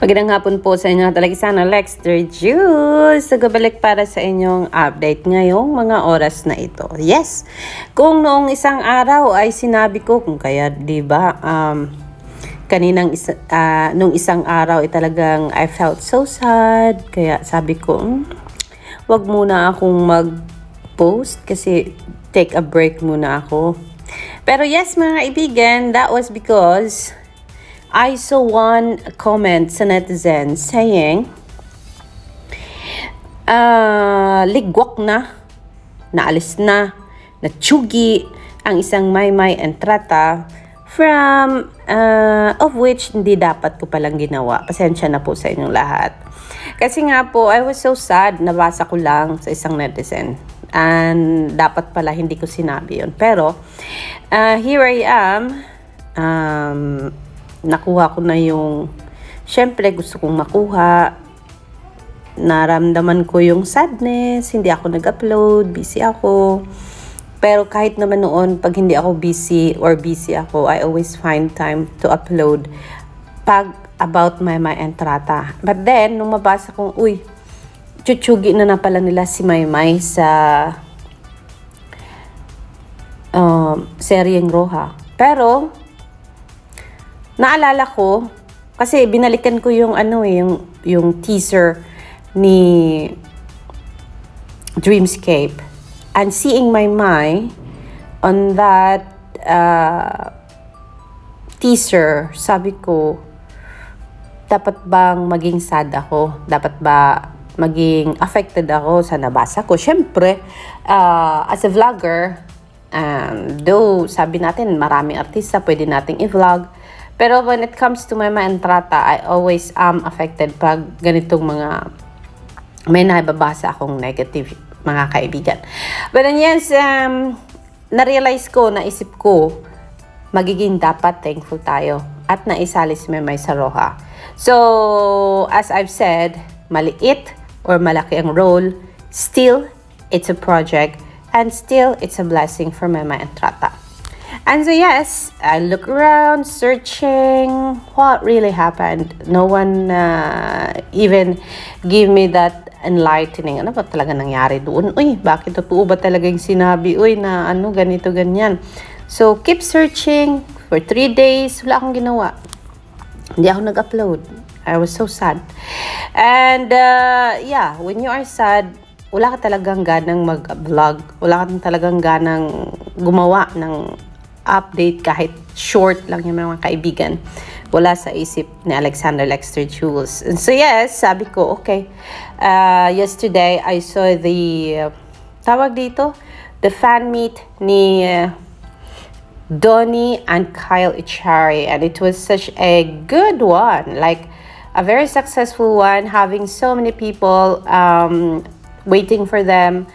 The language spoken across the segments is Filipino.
Magandang hapon po sa inyo talaga sana Lexter Juice. Nagbabalik para sa inyong update ngayong mga oras na ito. Yes, kung noong isang araw ay sinabi ko kung kaya 'di ba nung isang araw ay talagang I felt so sad. Kaya sabi ko, wag muna akong mag-post kasi take a break muna ako. Pero yes mga kaibigan, that was because I saw one comment sa netizen saying, ligwak na, naalis na, natsugi ang isang Maymay Entrata from, of which hindi dapat ko palang ginawa. Pasensya na po sa inyong lahat. Kasi nga po, I was so sad, nabasa ko lang sa isang netizen. And dapat pala hindi ko sinabi yun. Pero, here I am, nakuha ko na yung, syempre gusto kong makuha, naramdaman ko yung sadness, hindi ako nag-upload, busy ako. Pero kahit naman noon, pag hindi ako busy ako, I always find time to upload pag about Maymay Entrata. But then, nung mabasa kong, chuchugi na pala nila si Maymay sa Seryeng Roja. Pero, naalala ko, kasi binalikan ko yung yung teaser ni Dreamscape. And seeing Maymay on that teaser, sabi ko, dapat bang maging sad ako? Dapat ba maging affected ako sa nabasa ko? Siyempre, as a vlogger, though sabi natin maraming artista pwede nating i-vlog, pero when it comes to Maymay Entrata, I always am affected pag ganitong mga may nababasa akong negative, mga kaibigan. But then yes, na-realize ko, naisip ko, magiging dapat thankful tayo at naisali si Maymay sa Roja. So, as I've said, maliit or malaki ang role, still, it's a project and still, it's a blessing for Maymay Entrata. And so yes, I look around, searching what really happened. No one even give me that enlightening. Ano ba talaga nangyari doon? Bakit totoo ba talaga yung sinabi? Na ganito, ganyan. So, keep searching for 3 days. Wala akong ginawa. Hindi ako nag-upload. I was so sad. And yeah, when you are sad, wala ka talagang ganang mag-vlog. Wala ka talagang ganang gumawa ng update kahit short lang yung mga kaibigan. Wala sa isip ni Alexander Lexter Jules. And so yes, sabi ko, okay. Yesterday, I saw the, tawag dito, the fan meet ni Donnie and Kyle Echari. And it was such a good one. Like, a very successful one, having so many people waiting for them.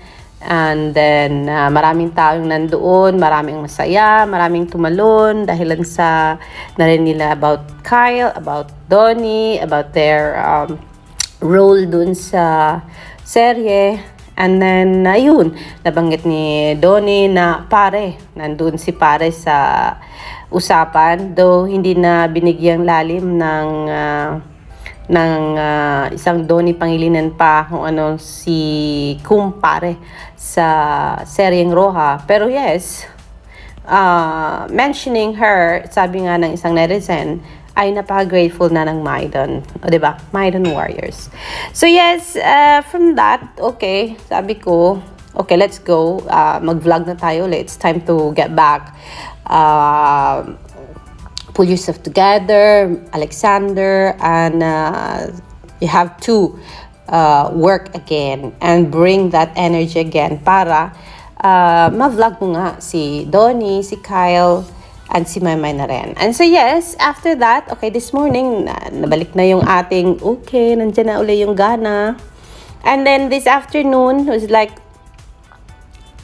And then, maraming taong nandoon, maraming masaya, maraming tumalon dahilan sa narinig nila about Kyle, about Donnie, about their role dun sa serye. And then, ayun, nabanggit ni Donnie na nandun si pare sa usapan. Though, hindi na binigyang lalim ng isang Donnie Pangilinan pa kung ano si kumpare sa Seryeng Roja. Pero yes, mentioning her, sabi nga ng isang netizen, ay napaka-grateful na ng Maydon. O diba? Maydon Warriors. So yes, from that, okay, sabi ko, okay, let's go. Mag-vlog na tayo ulit. It's time to get back. Pull yourself together, Alexander, and you have to work again and bring that energy again para ma-vlog mo nga si Donnie, si Kyle, and si Maymay na rin. And so yes, after that, okay, this morning, nabalik na yung ating, okay, nandiyan na uli yung gana. And then this afternoon, was like,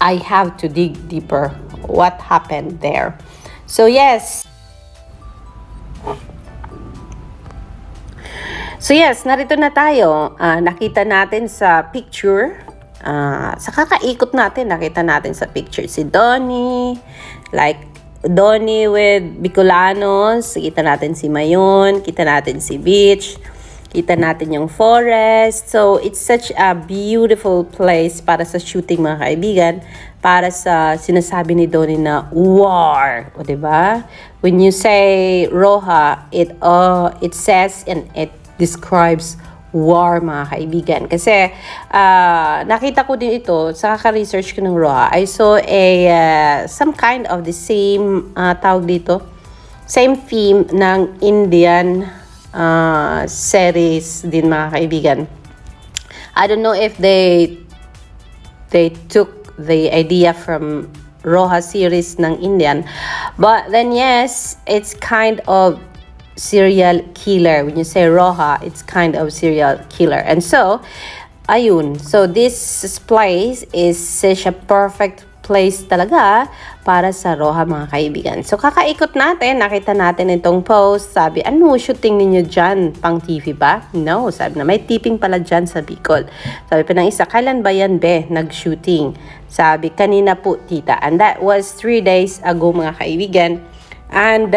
I have to dig deeper. What happened there? So yes, narito na tayo. Nakita natin sa picture, sa kakaikot natin, nakita natin sa picture si Donnie, like Donnie with Bicolanos, kita natin si Mayon, kita natin si Beach, Kita natin yung forest. So, it's such a beautiful place para sa shooting, mga kaibigan. Para sa sinasabi ni Donnie na war. O, diba? When you say Roja, it says and it describes war, mga kaibigan. Kasi, nakita ko din ito, sa kaka-research ko ng Roja, I saw some kind of the same, tawag dito, same theme ng Indian series din, mga kaibigan. I don't know if they took the idea from Roja series ng Indian, but then yes, it's kind of serial killer. When you say Roja, it's kind of serial killer. And so, ayun. So, this place is such a perfect place talaga para sa Roja, mga kaibigan. So, kakaikot natin, nakita natin itong post. Sabi, ano shooting ninyo dyan? Pang TV ba? No, sabi na, may tipping pala dyan sa Bicol. Sabi pa ng isa, kailan ba yan, be, nag-shooting? Sabi, kanina po, tita. And that was 3 days ago, mga kaibigan. And,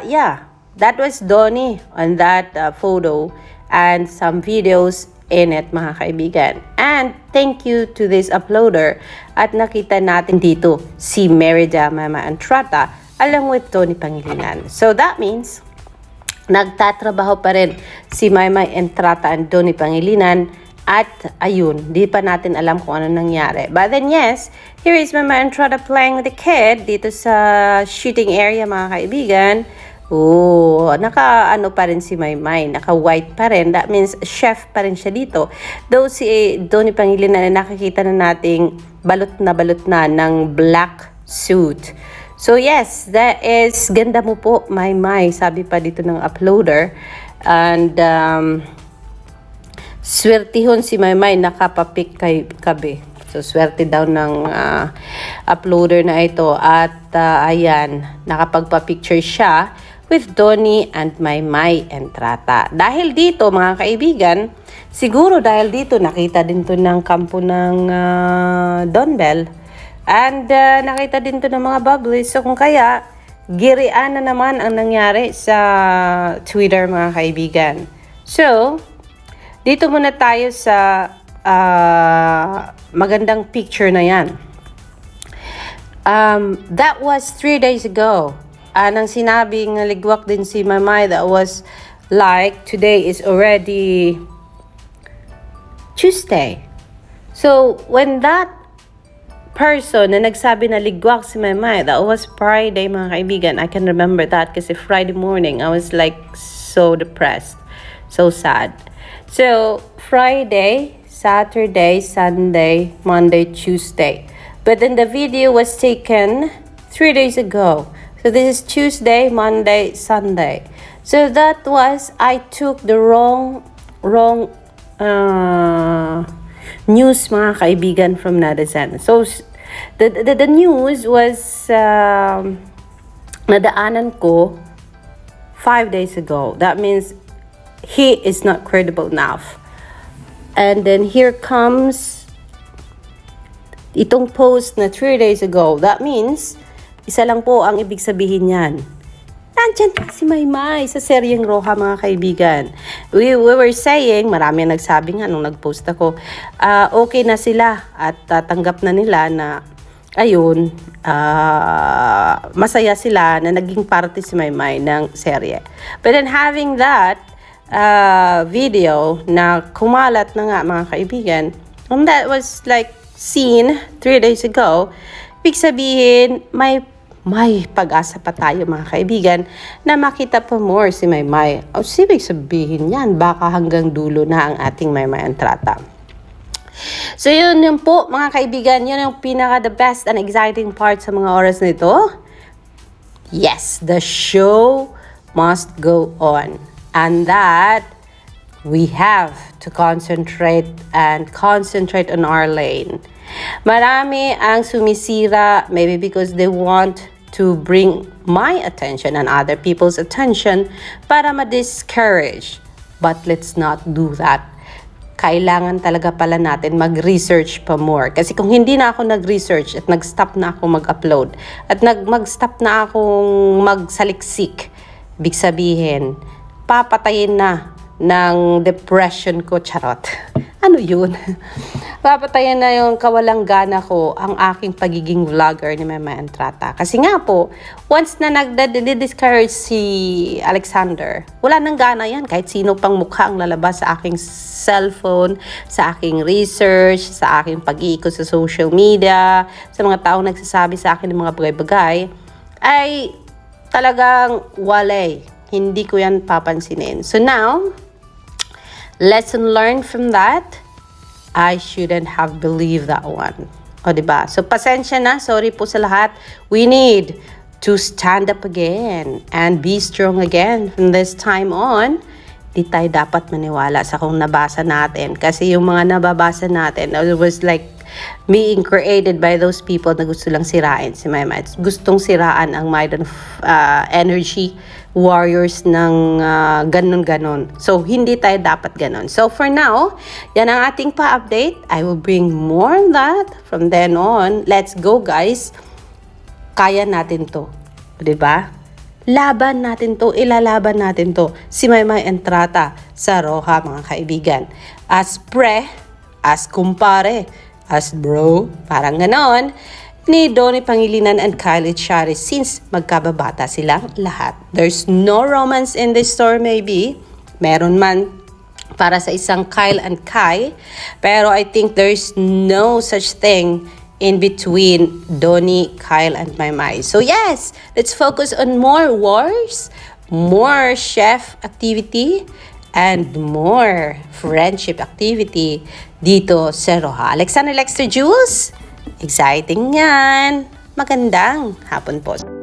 yeah, that was Donnie on that photo and some videos in it, mga kaibigan. And thank you to this uploader. At nakita natin dito si Merida Mama Entrata along with Donnie Pangilinan. So that means nagtatrabaho pa rin si Mama Entrata and Donnie Pangilinan. At ayun, di pa natin alam kung ano nangyari. But then yes, here is Mama Entrata playing with the kid dito sa shooting area, mga kaibigan. Oh, naka-ano pa rin si Maymay, naka-white pa rin. That means chef pa rin siya dito. Though si Donnie Pangilinan na nakikita na nating balot na ng black suit. So yes, that is, ganda mo po, Maymay, sabi pa dito ng uploader. And swertihon si Maymay, nakapapik kay Kabe. So, swerte daw ng uploader na ito. At ayan, nakapagpa-picture siya with Donnie and Maymay Entrata. Dahil dito, mga kaibigan, siguro dahil dito, nakita din to ng kampo ng Don Bell. And nakita din to ng mga bubblies. So, kung kaya, girian na naman ang nangyari sa Twitter, mga kaibigan. So, dito muna tayo sa magandang picture na yan. That was 3 days ago. Nang sinabing ligwak din si Maymay, that was like today is already Tuesday. So when that person na nagsabi na ligwak si Maymay, that was Friday, mga kaibigan. I can remember that kasi Friday morning I was like so depressed, so sad. So Friday, Saturday, Sunday, Monday, Tuesday. But then the video was taken 3 days ago. So this is Tuesday, Monday, Sunday. So that was, I took the wrong news, mga kaibigan, from netizen. So the news was nadaanan ko 5 days ago. That means he is not credible enough. And then here comes itong post na 3 days ago. That means, isa lang po ang ibig sabihin yan. Nandyan pa si Maymay sa seryeng Roja, mga kaibigan. We were saying, marami nagsabi nga nung nag-post ako, okay na sila at tanggap na nila na, ayun, masaya sila na naging parte si Maymay ng serye. But then having that, video na kumalat na nga, mga kaibigan, and that was like seen 3 days ago, ibig sabihin may pag-asa pa tayo, mga kaibigan, na makita pa more si Maymay. O ibig sabihin yan, baka hanggang dulo na ang ating Maymay Entrata. So yun po, mga kaibigan, yun yung pinaka the best and exciting part sa mga oras na ito. Yes, the show must go on. And that we have to concentrate on our lane. Marami ang sumisira, maybe because they want to bring my attention and other people's attention para ma-discourage. But let's not do that. Kailangan talaga pala natin mag-research pa more. Kasi kung hindi na ako nag-research at nag-stop na ako mag-upload at mag-stop na akong magsaliksik, ibig sabihin, papatayin na ng depression ko, charot. Ano yun? Papatayan na yung kawalang gana ko ang aking pagiging vlogger ni Mama Entrata. Kasi nga po, once na nagdi-discourage si Alexander, wala nang gana yan. Kahit sino pang mukha ang lalabas sa aking cellphone, sa aking research, sa aking pag-iikot sa social media, sa mga taong nagsasabi sa akin ng mga bagay-bagay, ay talagang walay. Hindi ko yan papansinin. So now, lesson learned from that, I shouldn't have believed that one. O, diba? So, pasensya na. Sorry po sa lahat. We need to stand up again and be strong again from this time on. Di tayo dapat maniwala sa kung nabasa natin. Kasi yung mga nababasa natin, it was like being created by those people na gusto lang sirain si Mama. Gustong siraan ang Maidan energy warriors ng ganon-ganon. So, hindi tayo dapat ganon. So, for now, yan ang ating pa-update. I will bring more on that from then on. Let's go, guys. Kaya natin to. Diba? Laban natin to. Ilalaban natin to. Si Maymay Entrata sa Roja, mga kaibigan. As pre, as kumpare, as bro, parang ganon, ni Donnie Pangilinan and Kylie Charis since magkababata silang lahat. There's no romance in this story maybe. Meron man para sa isang Kyle and Kai. Pero I think there's no such thing in between Donnie, Kyle, and Maymay. So yes, let's focus on more wars, more chef activity, and more friendship activity dito sa Roja. Alexander Lexter Jules, exciting yan. Magandang hapon po.